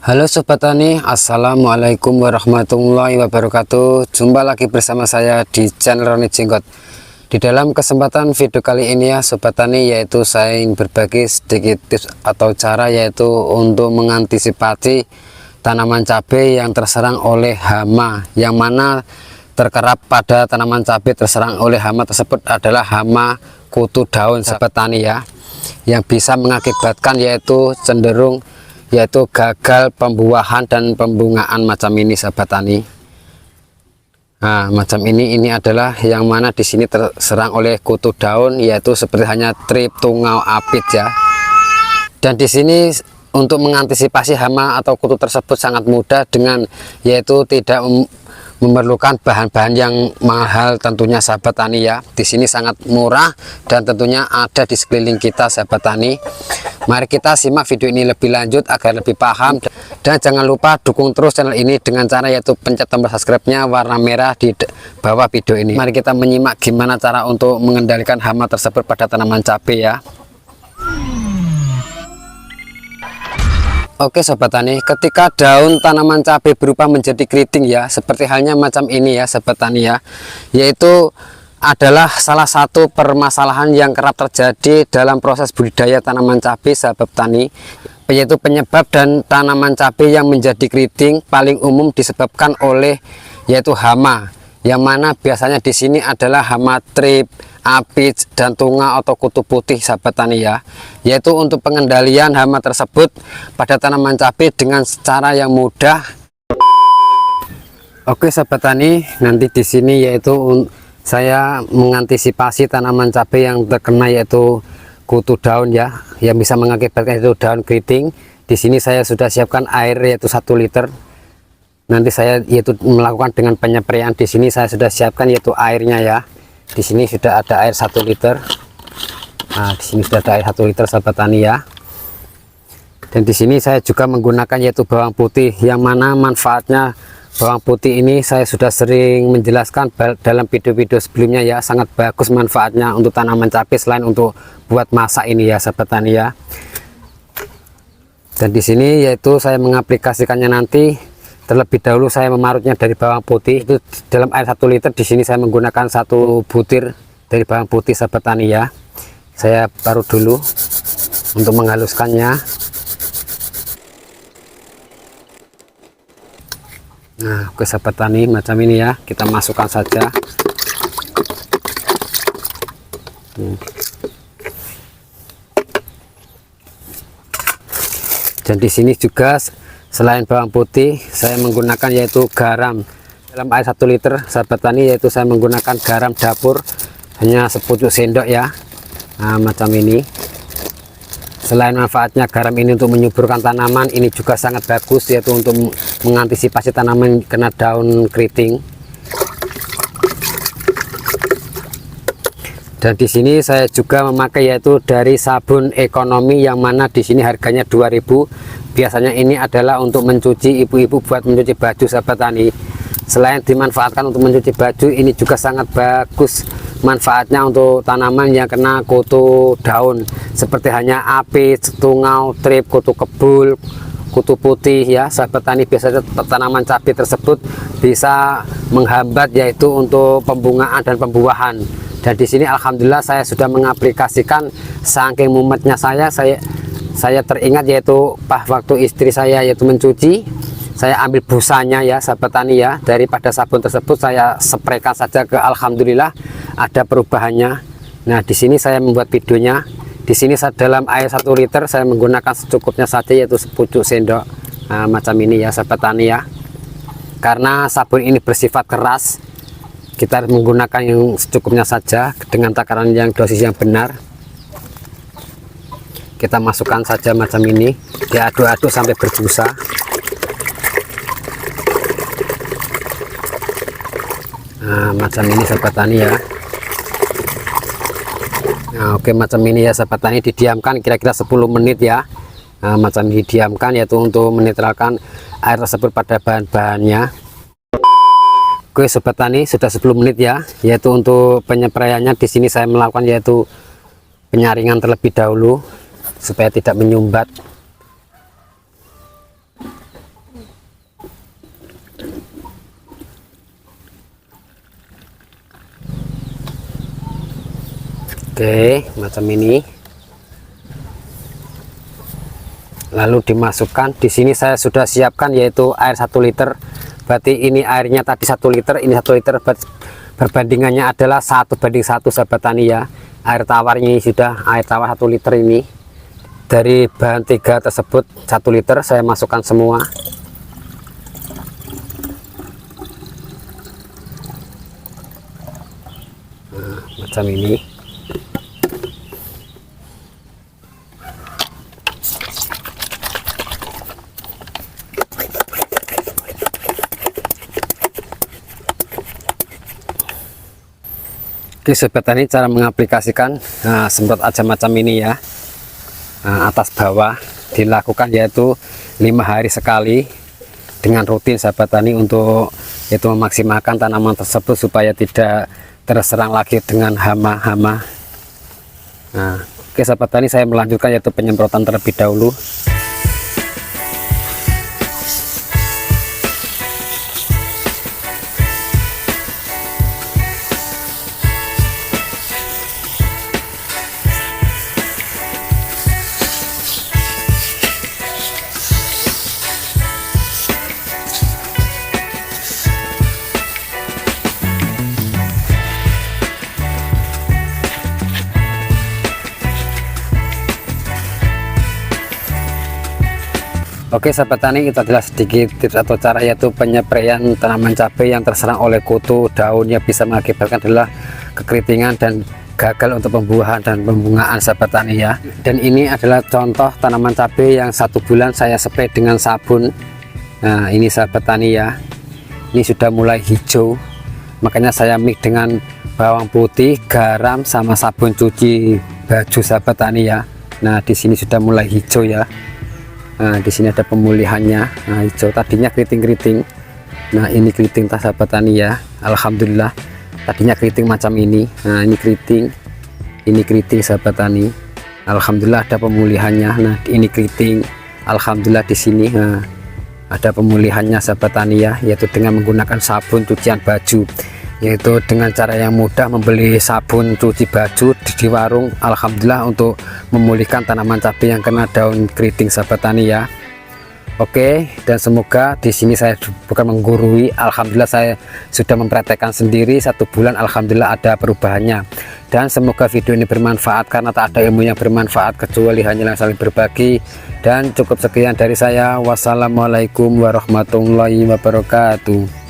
Halo Sobat Tani, Assalamualaikum warahmatullahi wabarakatuh. Jumpa lagi bersama saya di channel Roni Jenggot. Di dalam kesempatan video kali ini ya Sobat Tani, yaitu saya ingin berbagi sedikit tips atau cara yaitu untuk mengantisipasi tanaman cabai yang terserang oleh hama, yang mana terkerap pada tanaman cabai terserang oleh hama tersebut adalah hama kutu daun Sobat Tani ya, yang bisa mengakibatkan yaitu cenderung gagal pembuahan dan pembungaan macam ini sahabat tani. Nah, macam ini adalah yang mana di sini terserang oleh kutu daun, yaitu seperti hanya trip tungau apit ya. Dan di sini untuk mengantisipasi hama atau kutu tersebut sangat mudah, dengan yaitu tidak memerlukan bahan-bahan yang mahal tentunya sahabat tani ya. Di sini sangat murah dan tentunya ada di sekeliling kita sahabat tani. Mari kita simak video ini lebih lanjut agar lebih paham, dan jangan lupa dukung terus channel ini dengan cara yaitu pencet tombol subscribe-nya warna merah di bawah video ini. Mari kita menyimak gimana cara untuk mengendalikan hama tersebut pada tanaman cabai ya. Oke Sobat Tani, ketika daun tanaman cabai berubah menjadi keriting ya, seperti halnya macam ini ya Sobat Tani ya, yaitu adalah salah satu permasalahan yang kerap terjadi dalam proses budidaya tanaman cabai sahabat tani, yaitu penyebab dan tanaman cabai yang menjadi keriting paling umum disebabkan oleh yaitu hama, yang mana biasanya di sini adalah hama trip, apit, dan tungau atau kutu putih sahabat tani ya. Yaitu untuk pengendalian hama tersebut pada tanaman cabai dengan cara yang mudah. Oke sahabat tani, nanti di sini yaitu saya mengantisipasi tanaman cabai yang terkena yaitu kutu daun ya, yang bisa mengakibatkan itu daun keriting. Di sini saya sudah siapkan air yaitu 1 liter. Nanti saya yaitu melakukan dengan penyepraian. Di sini saya sudah siapkan yaitu airnya ya. Di sini sudah ada air 1 liter. Nah, di sini sudah ada air 1 liter sahabat tani ya. Dan di sini saya juga menggunakan yaitu bawang putih, yang mana manfaatnya bawang putih ini saya sudah sering menjelaskan dalam video-video sebelumnya ya. Sangat bagus manfaatnya untuk tanaman cabai selain untuk buat masak ini ya sahabat tani ya. Dan di sini yaitu saya mengaplikasikannya nanti. Terlebih dahulu saya memarutnya dari bawang putih itu dalam air 1 liter. Di sini saya menggunakan 1 butir dari bawang putih sahabat tani ya. Saya parut dulu untuk menghaluskannya. Nah, oke sahabat tani, macam ini ya, kita masukkan saja. Dan di sini juga selain bawang putih saya menggunakan yaitu garam dalam air 1 liter sahabat tani, yaitu saya menggunakan garam dapur hanya sepucuk sendok ya. Nah, macam ini. Selain manfaatnya garam ini untuk menyuburkan tanaman, ini juga sangat bagus yaitu untuk mengantisipasi tanaman kena daun keriting. Dan di sini saya juga memakai yaitu dari sabun ekonomi, yang mana di sini harganya 2000. Biasanya ini adalah untuk mencuci, ibu-ibu buat mencuci baju sahabat tani. Selain dimanfaatkan untuk mencuci baju, ini juga sangat bagus manfaatnya untuk tanaman yang kena kutu daun, seperti hanya apit, tungau, trip, kutu kebul, kutu putih ya sahabat tani. Biasanya tanaman cabai tersebut bisa menghambat yaitu untuk pembungaan dan pembuahan. Dan di sini alhamdulillah saya sudah mengaplikasikan, saking mumetnya saya teringat yaitu pas waktu istri saya yaitu mencuci, saya ambil busanya ya sahabat tani ya, daripada sabun tersebut saya spraykan saja ke, alhamdulillah ada perubahannya. Nah, di sini saya membuat videonya. Di sini dalam air 1 liter saya menggunakan secukupnya saja yaitu sepucuk sendok. Nah, macam ini ya sahabat tani ya. Karena sabun ini bersifat keras, kita menggunakan yang secukupnya saja dengan takaran yang dosis yang benar. Kita masukkan saja macam ini, diaduk-aduk sampai berbusa. Nah, macam ini sahabat tani ya. Nah, oke, macam ini ya sahabat tani, didiamkan kira-kira 10 menit ya. Nah, macam didiamkan yaitu untuk menetralkan air tersebut pada bahan-bahannya. Oke sobat tani, sudah 10 menit ya, yaitu untuk penyepraiannya. Di sini saya melakukan yaitu penyaringan terlebih dahulu supaya tidak menyumbat. Oke, macam ini. Lalu dimasukkan. Di sini saya sudah siapkan yaitu air 1 liter. Berarti ini airnya tadi 1 liter, ini 1 liter. Perbandingannya adalah 1:1 sahabat tani ya. Air tawarnya ini sudah air tawar 1 liter ini. Dari bahan 3 tersebut 1 liter saya masukkan semua. Nah, macam ini. Oke sobat tani, cara mengaplikasikan semprot aja macam ini ya. Atas bawah dilakukan yaitu 5 hari sekali dengan rutin sahabat tani, untuk itu memaksimalkan tanaman tersebut supaya tidak terserang lagi dengan hama-hama. Oke sahabat tani, saya melanjutkan yaitu penyemprotan terlebih dahulu. Oke sahabat tani, itu adalah sedikit tips atau cara yaitu penyepraian tanaman cabai yang terserang oleh kutu daunnya bisa mengakibatkan adalah kekeritingan dan gagal untuk pembuahan dan pembungaan sahabat tani ya. Dan ini adalah contoh tanaman cabai yang 1 bulan saya spray dengan sabun. Nah ini sahabat tani ya, ini sudah mulai hijau, makanya saya mix dengan bawang putih, garam sama sabun cuci baju sahabat tani ya. Nah di sini sudah mulai hijau ya. Nah di sini ada pemulihannya. Nah hijau, tadinya keriting-keriting. Nah ini keriting sahabat tani ya. Alhamdulillah, tadinya keriting macam ini. Nah ini keriting sahabat tani. Alhamdulillah ada pemulihannya. Nah ini keriting. Alhamdulillah di sini ada pemulihannya sahabat tani ya, yaitu dengan menggunakan sabun cucian baju, yaitu dengan cara yang mudah membeli sabun cuci baju di warung. Alhamdulillah untuk memulihkan tanaman cabai yang kena daun keriting sahabat tani ya. Oke, dan semoga di sini saya bukan menggurui, alhamdulillah saya sudah mempraktekkan sendiri 1 bulan, alhamdulillah ada perubahannya. Dan semoga video ini bermanfaat, karena tak ada ilmu yang bermanfaat kecuali hanya saling berbagi. Dan cukup sekian dari saya. Wassalamualaikum warahmatullahi wabarakatuh.